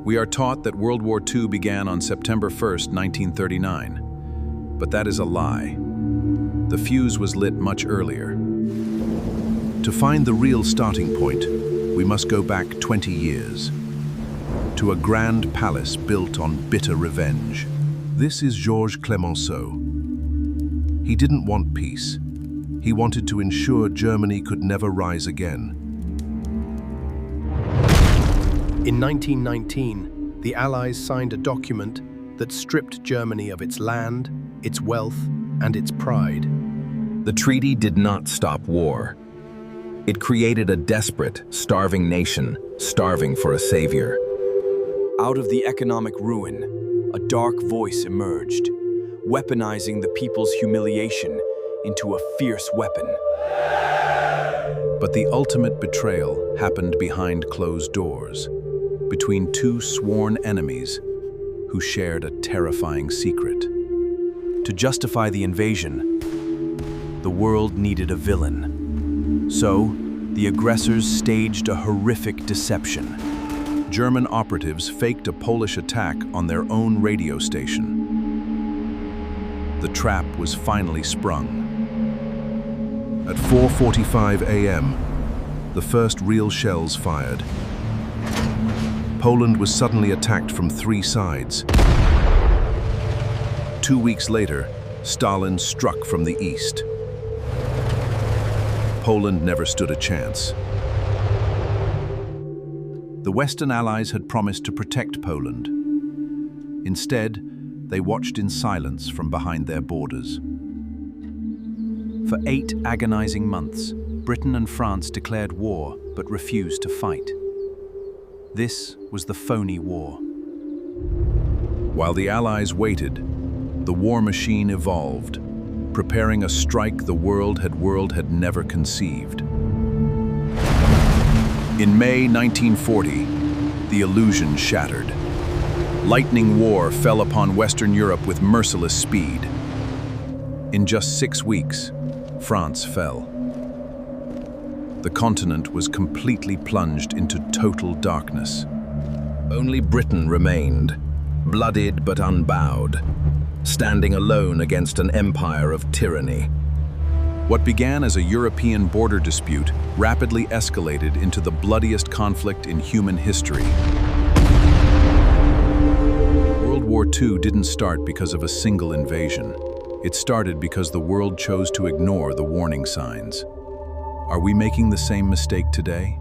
We are taught that World War II began on September 1st, 1939. But that is a lie. The fuse was lit much earlier. To find the real starting point, we must go back 20 years. To a grand palace built on bitter revenge. This is Georges Clemenceau. He didn't want peace. He wanted to ensure Germany could never rise again. In 1919, the Allies signed a document that stripped Germany of its land, its wealth, and its pride. The treaty did not stop war. It created a desperate, starving nation, starving for a savior. Out of the economic ruin, a dark voice emerged, weaponizing the people's humiliation into a fierce weapon. But the ultimate betrayal happened behind closed doors, between two sworn enemies who shared a terrifying secret. To justify the invasion, the world needed a villain. So, the aggressors staged a horrific deception. German operatives faked a Polish attack on their own radio station. The trap was finally sprung. At 4:45 a.m., the first real shells fired. Poland was suddenly attacked from three sides. 2 weeks later, Stalin struck from the east. Poland never stood a chance. The Western Allies had promised to protect Poland. Instead, they watched in silence from behind their borders. For 8 agonizing months, Britain and France declared war but refused to fight. This was the phony war. While the Allies waited, the war machine evolved, preparing a strike the world had never conceived. In May 1940, the illusion shattered. Lightning war fell upon Western Europe with merciless speed. In just 6 weeks, France fell. The continent was completely plunged into total darkness. Only Britain remained, bloodied but unbowed, standing alone against an empire of tyranny. What began as a European border dispute rapidly escalated into the bloodiest conflict in human history. World War II didn't start because of a single invasion. It started because the world chose to ignore the warning signs. Are we making the same mistake today?